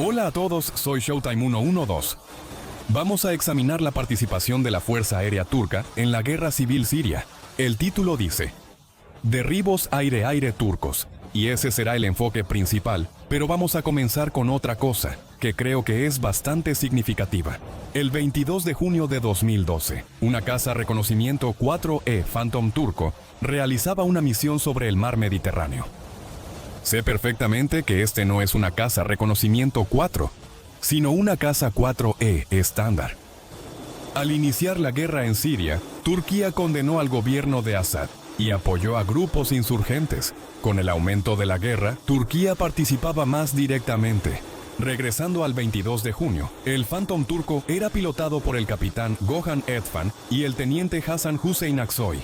Hola a todos, soy Showtime 112. Vamos a examinar la participación de la Fuerza Aérea Turca en la Guerra Civil Siria. El título dice: Derribos aire-aire turcos. Y ese será el enfoque principal, pero vamos a comenzar con otra cosa, que creo que es bastante significativa. El 22 de junio de 2012, una caza reconocimiento 4E Phantom turco realizaba una misión sobre el mar Mediterráneo. Sé perfectamente que este no es una caza reconocimiento 4, sino una caza 4E estándar. Al iniciar la guerra en Siria, Turquía condenó al gobierno de Assad y apoyó a grupos insurgentes. Con el aumento de la guerra, Turquía participaba más directamente. Regresando al 22 de junio, el Phantom turco era pilotado por el capitán Gökhan Ertman y el teniente Hasan Hüseyin Aksoy.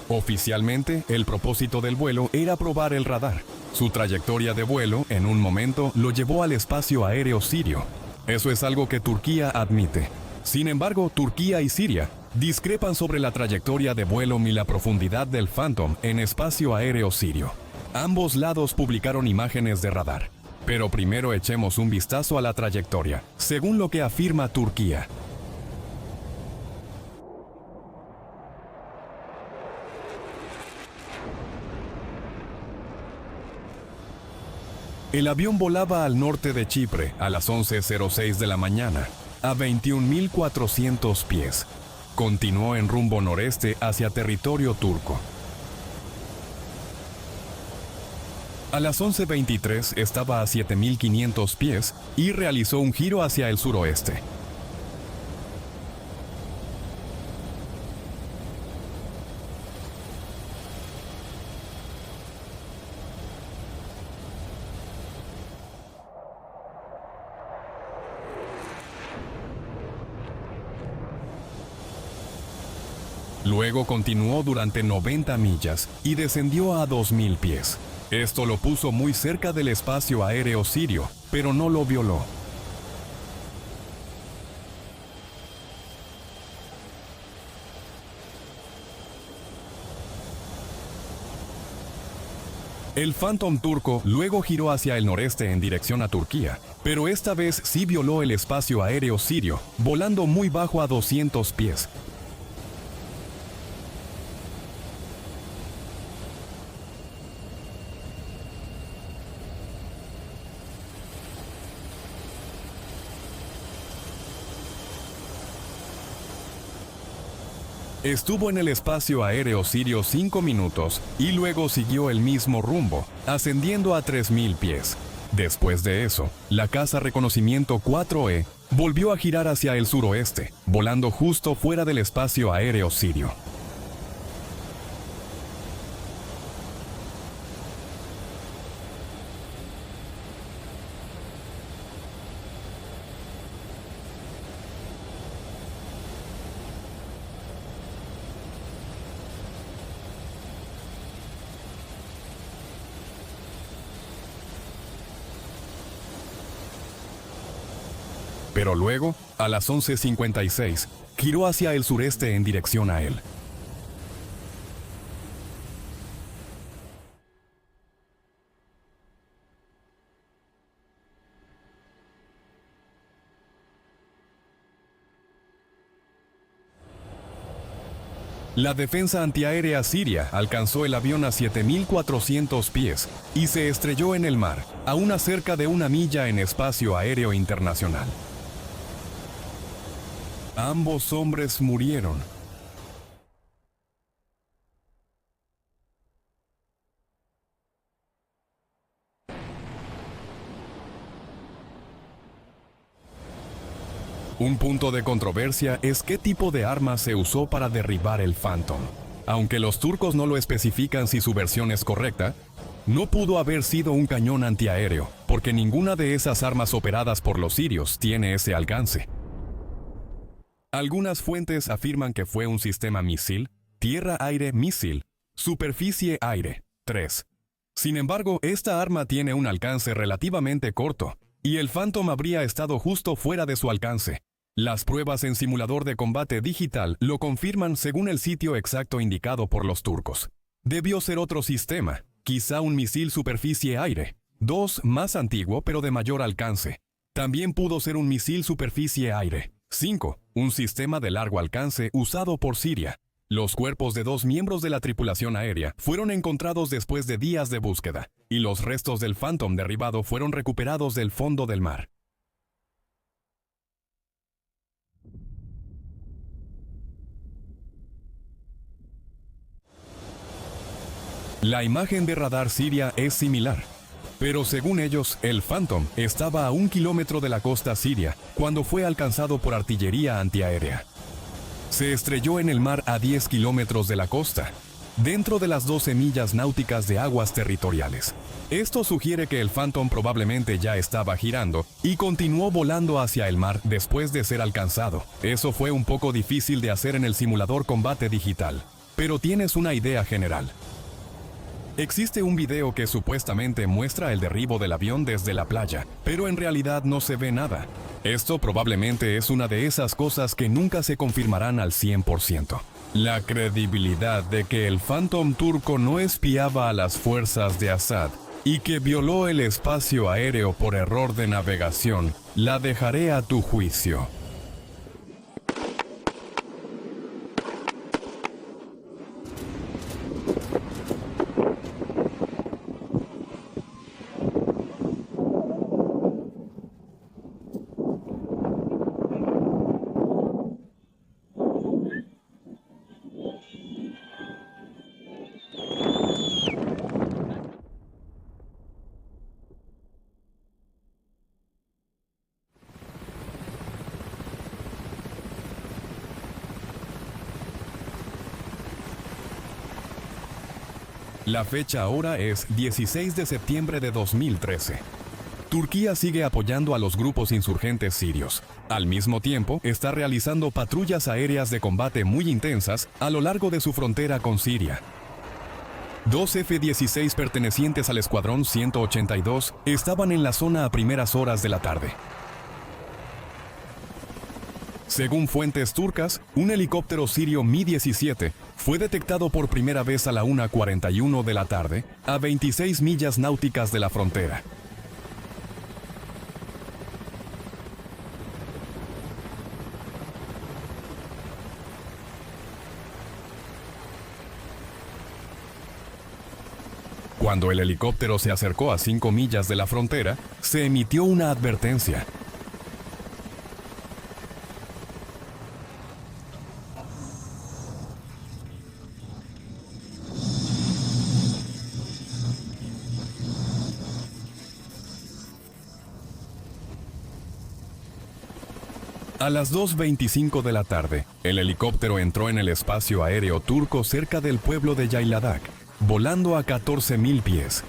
Oficialmente, el propósito del vuelo era probar el radar. Su trayectoria de vuelo, en un momento, lo llevó al espacio aéreo sirio. Eso es algo que Turquía admite. Sin embargo, Turquía y Siria discrepan sobre la trayectoria de vuelo y la profundidad del Phantom en espacio aéreo sirio. Ambos lados publicaron imágenes de radar. Pero primero echemos un vistazo a la trayectoria, según lo que afirma Turquía. El avión volaba al norte de Chipre a las 11:06 de la mañana, a 21.400 pies. Continuó en rumbo noreste hacia territorio turco. A las 11:23 estaba a 7.500 pies y realizó un giro hacia el suroeste. Luego continuó durante 90 millas y descendió a 2.000 pies. Esto lo puso muy cerca del espacio aéreo sirio, pero no lo violó. El Phantom turco luego giró hacia el noreste en dirección a Turquía, pero esta vez sí violó el espacio aéreo sirio, volando muy bajo a 200 pies. Estuvo en el espacio aéreo sirio 5 minutos y luego siguió el mismo rumbo, ascendiendo a 3.000 pies. Después de eso, la caza reconocimiento 4E volvió a girar hacia el suroeste, volando justo fuera del espacio aéreo sirio. Pero luego, a las 11:56, giró hacia el sureste en dirección a él. La defensa antiaérea siria alcanzó el avión a 7.400 pies y se estrelló en el mar, a una cerca de 1 milla en espacio aéreo internacional. Ambos hombres murieron. Un punto de controversia es qué tipo de arma se usó para derribar el Phantom. Aunque los turcos no lo especifican si su versión es correcta, no pudo haber sido un cañón antiaéreo, porque ninguna de esas armas operadas por los sirios tiene ese alcance. Algunas fuentes afirman que fue un sistema misil, tierra-aire misil, superficie-aire 3. Sin embargo, esta arma tiene un alcance relativamente corto, y el Phantom habría estado justo fuera de su alcance. Las pruebas en simulador de combate digital lo confirman según el sitio exacto indicado por los turcos. Debió ser otro sistema, quizá un misil superficie-aire, 2 más antiguo pero de mayor alcance, También pudo ser un misil superficie-aire. 5. Un sistema de largo alcance usado por Siria. Los cuerpos de 2 miembros de la tripulación aérea fueron encontrados después de días de búsqueda, y los restos del Phantom derribado fueron recuperados del fondo del mar. La imagen de radar siria es similar, pero según ellos, el Phantom estaba a 1 kilómetro de la costa siria cuando fue alcanzado por artillería antiaérea. Se estrelló en el mar a 10 kilómetros de la costa, dentro de las 12 millas náuticas de aguas territoriales. Esto sugiere que el Phantom probablemente ya estaba girando y continuó volando hacia el mar después de ser alcanzado. Eso fue un poco difícil de hacer en el simulador combate digital, pero tienes una idea general. Existe un video que supuestamente muestra el derribo del avión desde la playa, pero en realidad no se ve nada. Esto probablemente es una de esas cosas que nunca se confirmarán al 100%. La credibilidad de que el Phantom turco no espiaba a las fuerzas de Assad y que violó el espacio aéreo por error de navegación, la dejaré a tu juicio. La fecha ahora es 16 de septiembre de 2013. Turquía sigue apoyando a los grupos insurgentes sirios. Al mismo tiempo, está realizando patrullas aéreas de combate muy intensas a lo largo de su frontera con Siria. 2 F-16 pertenecientes al Escuadrón 182 estaban en la zona a primeras horas de la tarde. Según fuentes turcas, un helicóptero sirio Mi-17 fue detectado por primera vez a la 1:41 de la tarde, a 26 millas náuticas de la frontera. Cuando el helicóptero se acercó a 5 millas de la frontera, se emitió una advertencia. A las 2:25 de la tarde, el helicóptero entró en el espacio aéreo turco cerca del pueblo de Yayladak, volando a 14.000 pies.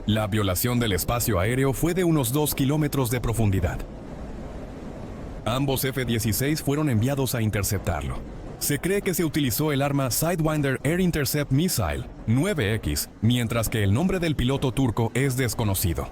La violación del espacio aéreo fue de unos 2 kilómetros de profundidad. Ambos F-16 fueron enviados a interceptarlo. Se cree que se utilizó el arma Sidewinder Air Intercept Missile 9X, mientras que el nombre del piloto turco es desconocido.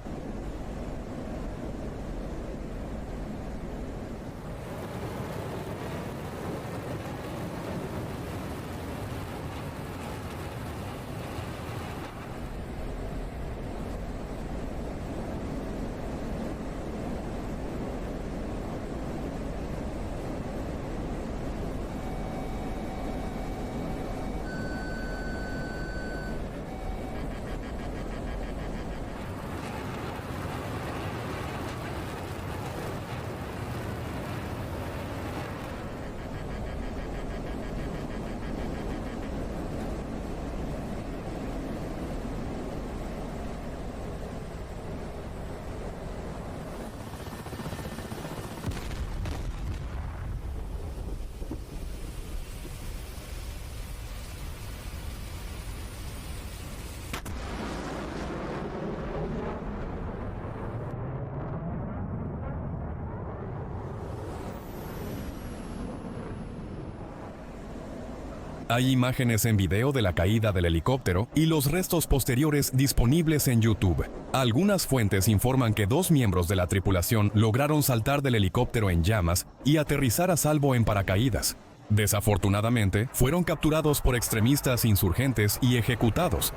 Hay imágenes en video de la caída del helicóptero y los restos posteriores disponibles en YouTube. Algunas fuentes informan que 2 miembros de la tripulación lograron saltar del helicóptero en llamas y aterrizar a salvo en paracaídas. Desafortunadamente, fueron capturados por extremistas insurgentes y ejecutados.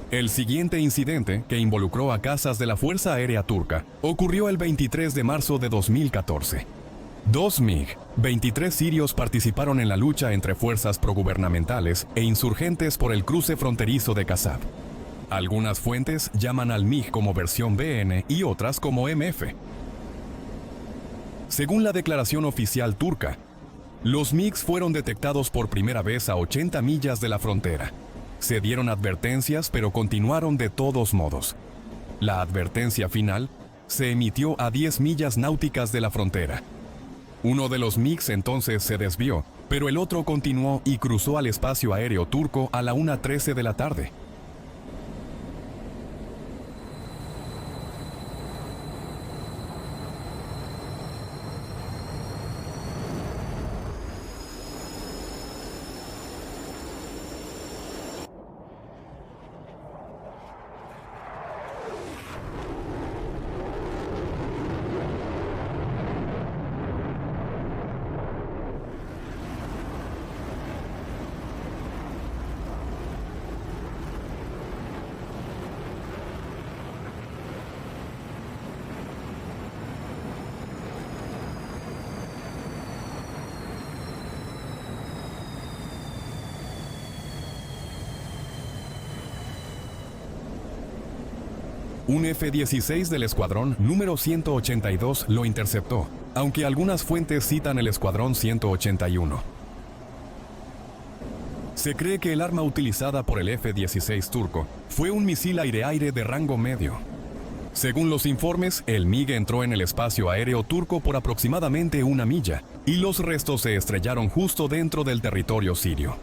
El siguiente incidente, que involucró a cazas de la Fuerza Aérea Turca, ocurrió el 23 de marzo de 2014. 2 MiG-23 sirios participaron en la lucha entre fuerzas progubernamentales e insurgentes por el cruce fronterizo de Kasab. Algunas fuentes llaman al MiG como versión BN y otras como MF. Según la declaración oficial turca, los MiGs fueron detectados por primera vez a 80 millas de la frontera. Se dieron advertencias, pero continuaron de todos modos. La advertencia final se emitió a 10 millas náuticas de la frontera. Uno de los MiGs entonces se desvió, pero el otro continuó y cruzó al espacio aéreo turco a la 1:13 de la tarde. Un F-16 del escuadrón número 182 lo interceptó, aunque algunas fuentes citan el escuadrón 181. Se cree que el arma utilizada por el F-16 turco fue un misil aire-aire de rango medio. Según los informes, el MiG entró en el espacio aéreo turco por aproximadamente 1 milla, y los restos se estrellaron justo dentro del territorio sirio.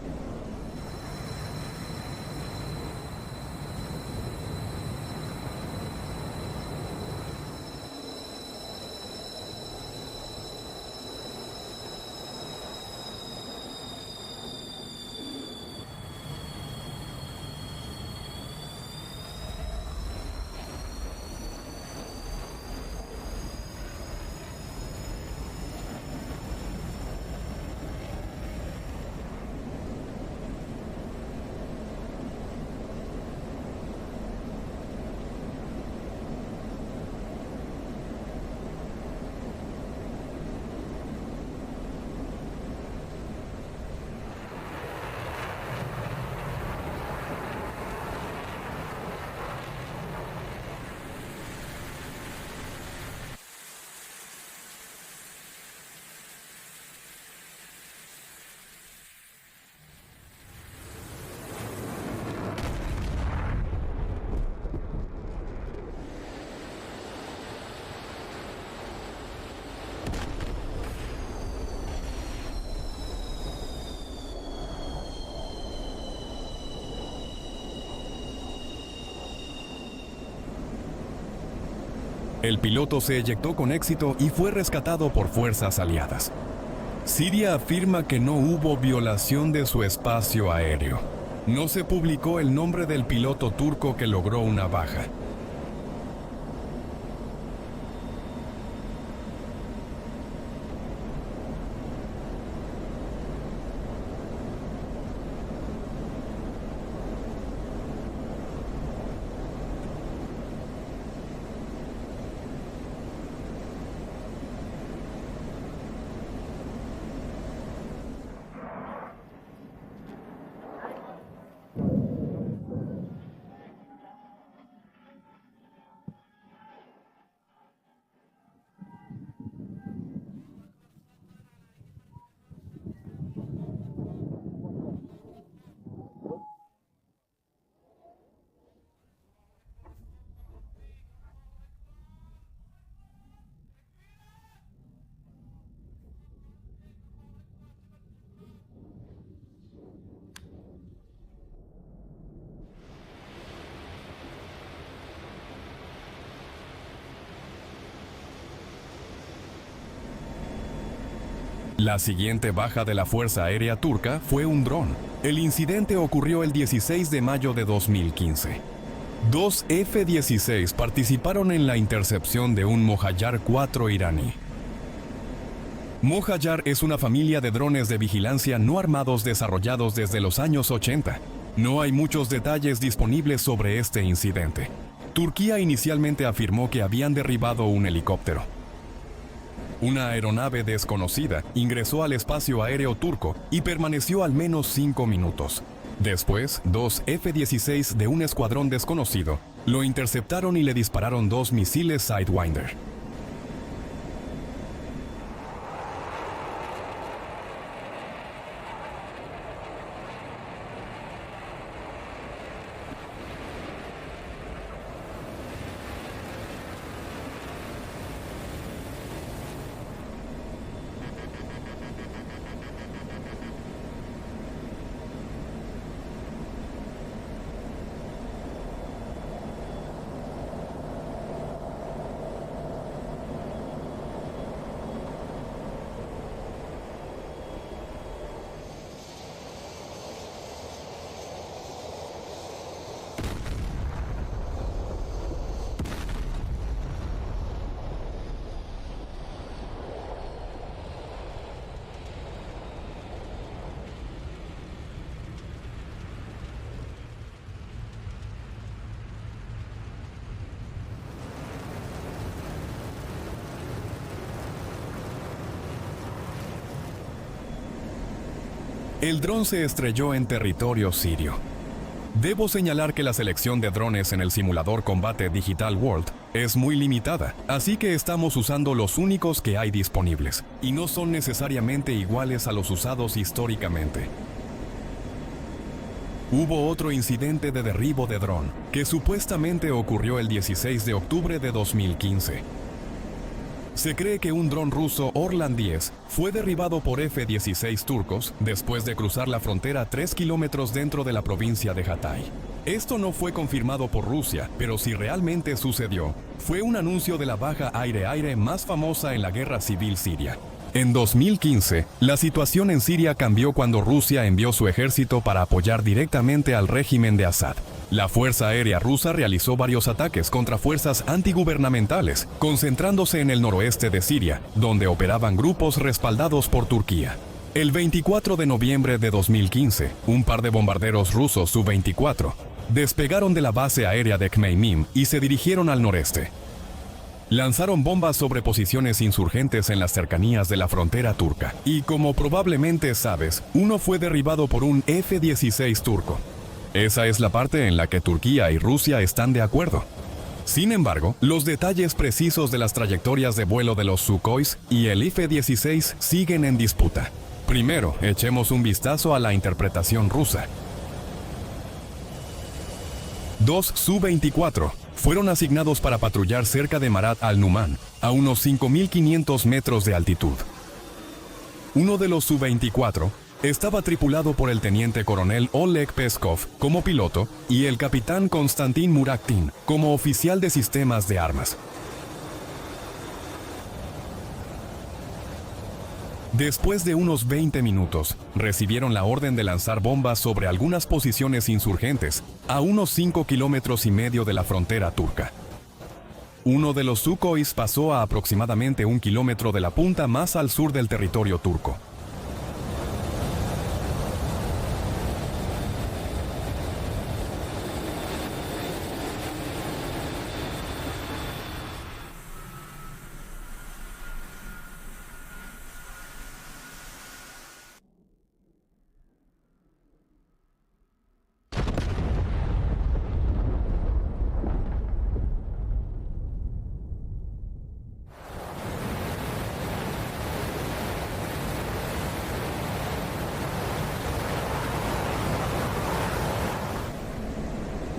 El piloto se eyectó con éxito y fue rescatado por fuerzas aliadas. Siria afirma que no hubo violación de su espacio aéreo. No se publicó el nombre del piloto turco que logró una baja. La siguiente baja de la Fuerza Aérea Turca fue un dron. El incidente ocurrió el 16 de mayo de 2015. Dos F-16 participaron en la intercepción de un Mohayyar 4 iraní. Mohayyar es una familia de drones de vigilancia no armados desarrollados desde los años 80. No hay muchos detalles disponibles sobre este incidente. Turquía inicialmente afirmó que habían derribado un helicóptero. Una aeronave desconocida ingresó al espacio aéreo turco y permaneció al menos 5 minutos. Después, dos F-16 de un escuadrón desconocido lo interceptaron y le dispararon 2 misiles Sidewinder. El dron se estrelló en territorio sirio. Debo señalar que la selección de drones en el simulador Combate Digital World es muy limitada, así que estamos usando los únicos que hay disponibles, y no son necesariamente iguales a los usados históricamente. Hubo otro incidente de derribo de dron, que supuestamente ocurrió el 16 de octubre de 2015. Se cree que un dron ruso Orlan 10 fue derribado por F-16 turcos después de cruzar la frontera 3 kilómetros dentro de la provincia de Hatay. Esto no fue confirmado por Rusia, pero si realmente sucedió, fue un anuncio de la baja aire-aire más famosa en la guerra civil siria. En 2015, la situación en Siria cambió cuando Rusia envió su ejército para apoyar directamente al régimen de Assad. La Fuerza Aérea Rusa realizó varios ataques contra fuerzas antigubernamentales, concentrándose en el noroeste de Siria, donde operaban grupos respaldados por Turquía. El 24 de noviembre de 2015, un par de bombarderos rusos Su-24 despegaron de la base aérea de Khmeimim y se dirigieron al noreste. Lanzaron bombas sobre posiciones insurgentes en las cercanías de la frontera turca, y como probablemente sabes, uno fue derribado por un F-16 turco. Esa es la parte en la que Turquía y Rusia están de acuerdo. Sin embargo, los detalles precisos de las trayectorias de vuelo de los Sukhois y el F-16 siguen en disputa. Primero, echemos un vistazo a la interpretación rusa. Dos Su-24 fueron asignados para patrullar cerca de Marat al-Numan, a unos 5.500 metros de altitud. Uno de los Su-24 estaba tripulado por el teniente coronel Oleg Peskov como piloto y el capitán Konstantin Muraktin como oficial de sistemas de armas. Después de unos 20 minutos, recibieron la orden de lanzar bombas sobre algunas posiciones insurgentes a unos 5,5 kilómetros de la frontera turca. Uno de los Sukhois pasó a aproximadamente 1 kilómetro de la punta más al sur del territorio turco.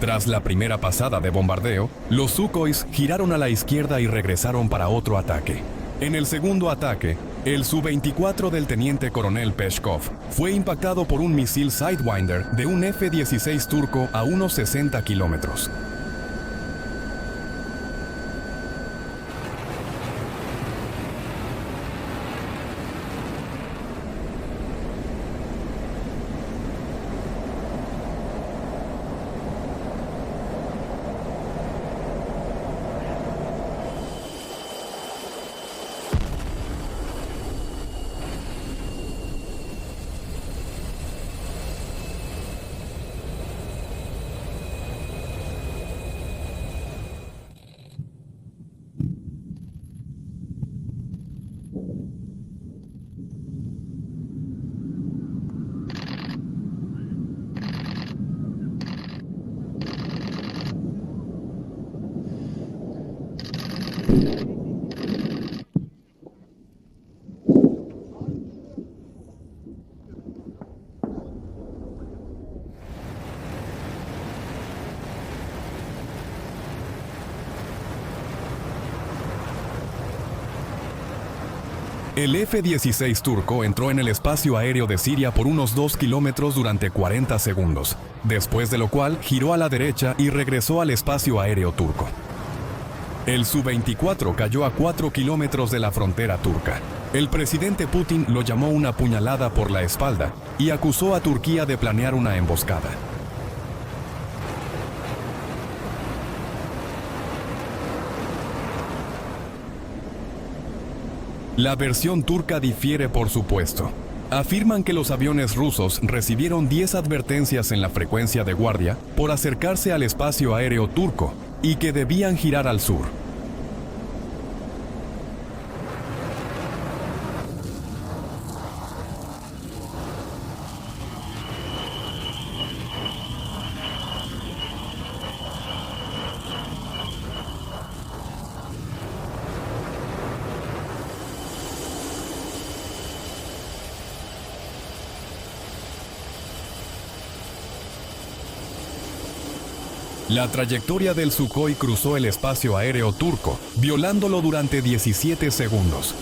Tras la primera pasada de bombardeo, los Sukhois giraron a la izquierda y regresaron para otro ataque. En el segundo ataque, el Su-24 del teniente coronel Peshkov fue impactado por un misil Sidewinder de un F-16 turco a unos 60 kilómetros. El F-16 turco entró en el espacio aéreo de Siria por unos 2 kilómetros durante 40 segundos, después de lo cual giró a la derecha y regresó al espacio aéreo turco. El Su-24 cayó a 4 kilómetros de la frontera turca. El presidente Putin lo llamó una puñalada por la espalda y acusó a Turquía de planear una emboscada. La versión turca difiere, por supuesto. Afirman que los aviones rusos recibieron 10 advertencias en la frecuencia de guardia por acercarse al espacio aéreo turco y que debían girar al sur. La trayectoria del Sukhoi cruzó el espacio aéreo turco, violándolo durante 17 segundos.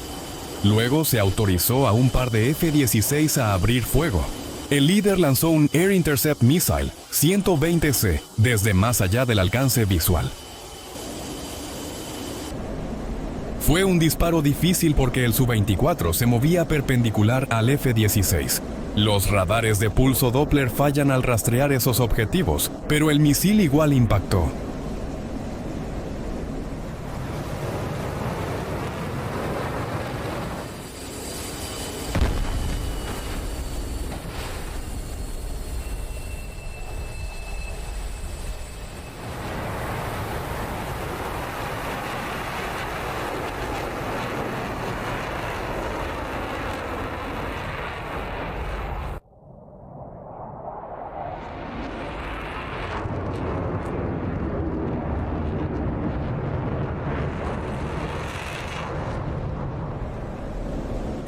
Luego se autorizó a un par de F-16 a abrir fuego. El líder lanzó un Air Intercept Missile 120C desde más allá del alcance visual. Fue un disparo difícil porque el Su-24 se movía perpendicular al F-16. Los radares de pulso Doppler fallan al rastrear esos objetivos, pero el misil igual impactó.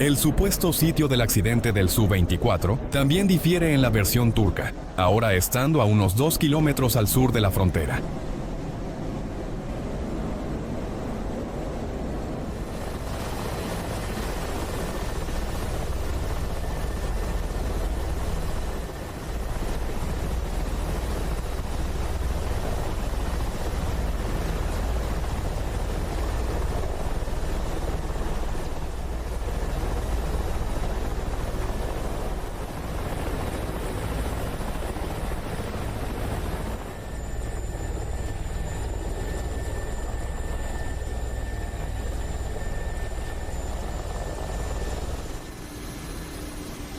El supuesto sitio del accidente del Su-24 también difiere en la versión turca, ahora estando a unos 2 kilómetros al sur de la frontera.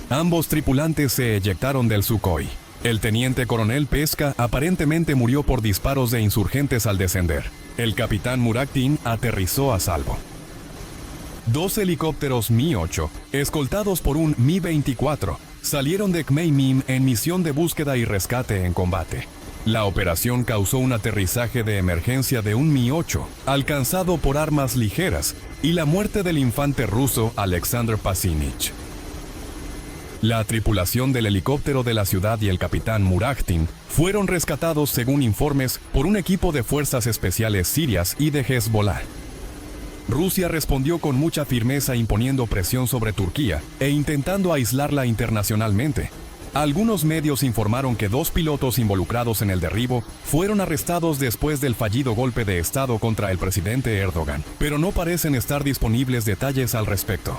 Ambos tripulantes se eyectaron del Sukhoi. El teniente coronel Pesca aparentemente murió por disparos de insurgentes al descender. El capitán Muraktin aterrizó a salvo. 2 helicópteros Mi-8, escoltados por un Mi-24, salieron de Khmeimim en misión de búsqueda y rescate en combate. La operación causó un aterrizaje de emergencia de un Mi-8, alcanzado por armas ligeras, y la muerte del infante ruso Alexander Pasinich. La tripulación del helicóptero de la ciudad y el capitán Muraktin fueron rescatados, según informes, por un equipo de fuerzas especiales sirias y de Hezbollah. Rusia respondió con mucha firmeza imponiendo presión sobre Turquía e intentando aislarla internacionalmente. Algunos medios informaron que 2 pilotos involucrados en el derribo fueron arrestados después del fallido golpe de Estado contra el presidente Erdogan, pero no parecen estar disponibles detalles al respecto.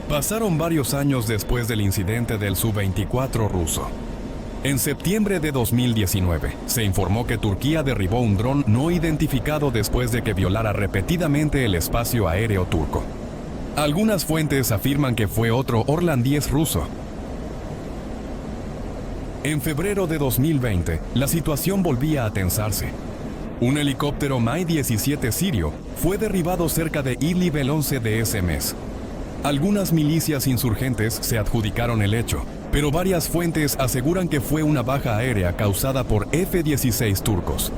Pasaron varios años después del incidente del Su-24 ruso. En septiembre de 2019, se informó que Turquía derribó un dron no identificado después de que violara repetidamente el espacio aéreo turco. Algunas fuentes afirman que fue otro Orlan 10 ruso. En febrero de 2020, la situación volvía a tensarse. Un helicóptero Mi-17 sirio fue derribado cerca de Idlib el 11 de ese mes. Algunas milicias insurgentes se adjudicaron el hecho, pero varias fuentes aseguran que fue una baja aérea causada por F-16 turcos.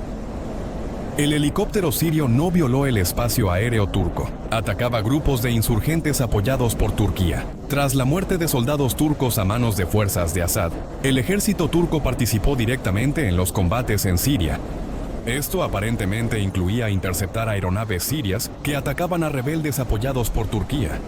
El helicóptero sirio no violó el espacio aéreo turco, atacaba grupos de insurgentes apoyados por Turquía. Tras la muerte de soldados turcos a manos de fuerzas de Assad, el ejército turco participó directamente en los combates en Siria. Esto aparentemente incluía interceptar aeronaves sirias que atacaban a rebeldes apoyados por Turquía.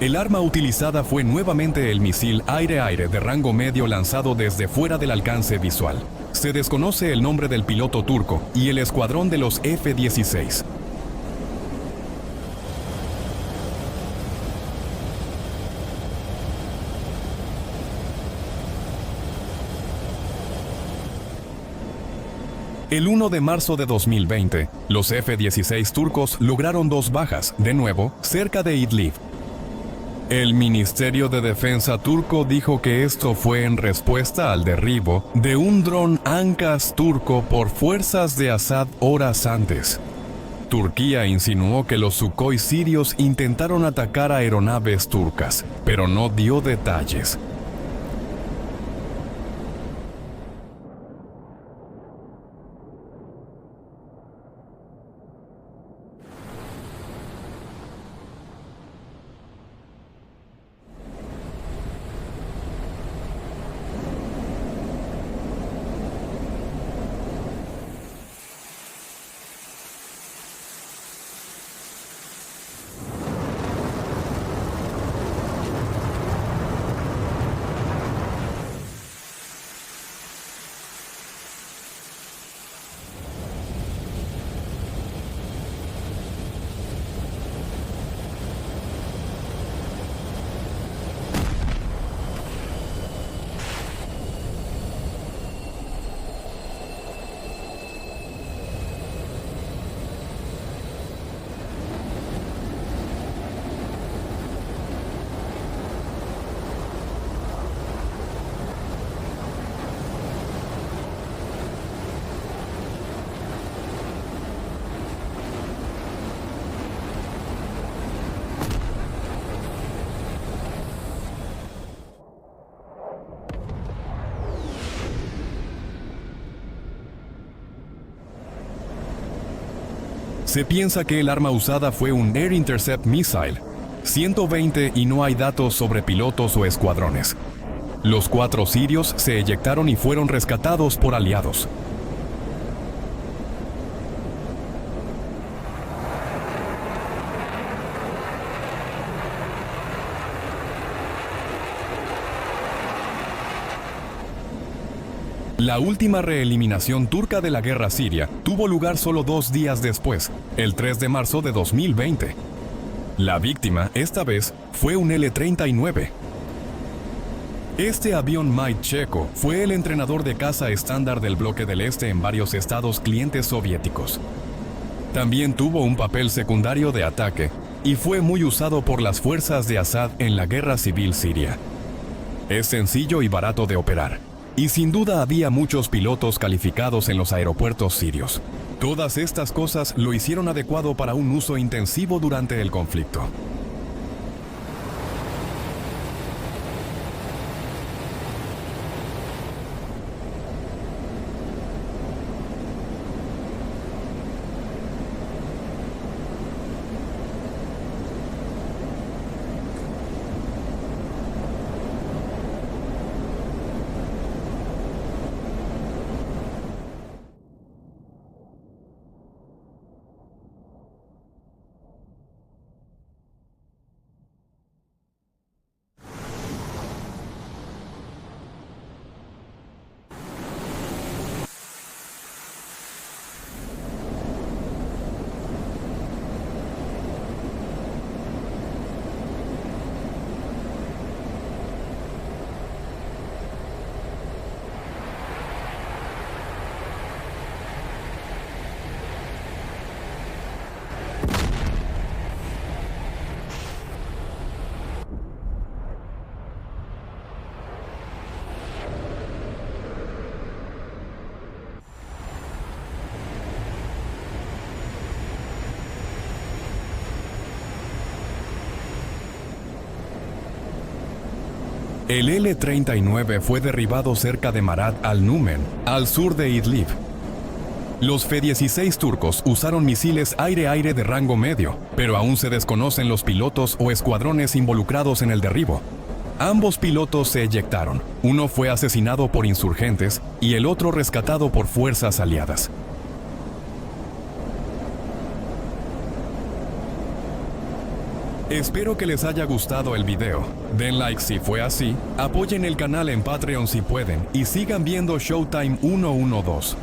El arma utilizada fue nuevamente el misil aire-aire de rango medio lanzado desde fuera del alcance visual. Se desconoce el nombre del piloto turco y el escuadrón de los F-16. El 1 de marzo de 2020, los F-16 turcos lograron 2 bajas, de nuevo, cerca de Idlib. El Ministerio de Defensa turco dijo que esto fue en respuesta al derribo de un dron Ankas turco por fuerzas de Assad horas antes. Turquía insinuó que los Sukhoi sirios intentaron atacar aeronaves turcas, pero no dio detalles. Se piensa que el arma usada fue un Air Intercept Missile 120 y no hay datos sobre pilotos o escuadrones. Los 4 sirios se eyectaron y fueron rescatados por aliados. La última reeliminación turca de la guerra siria tuvo lugar solo 2 días después, el 3 de marzo de 2020. La víctima, esta vez, fue un L-39. Este avión Mait checo fue el entrenador de caza estándar del bloque del Este en varios estados clientes soviéticos. También tuvo un papel secundario de ataque y fue muy usado por las fuerzas de Assad en la guerra civil siria. Es sencillo y barato de operar. Y sin duda había muchos pilotos calificados en los aeropuertos sirios. Todas estas cosas lo hicieron adecuado para un uso intensivo durante el conflicto. El L-39 fue derribado cerca de Marat al-Numen, al sur de Idlib. Los F-16 turcos usaron misiles aire-aire de rango medio, pero aún se desconocen los pilotos o escuadrones involucrados en el derribo. Ambos pilotos se eyectaron, uno fue asesinado por insurgentes y el otro rescatado por fuerzas aliadas. Espero que les haya gustado el video. Den like si fue así, apoyen el canal en Patreon si pueden y sigan viendo Showtime 112.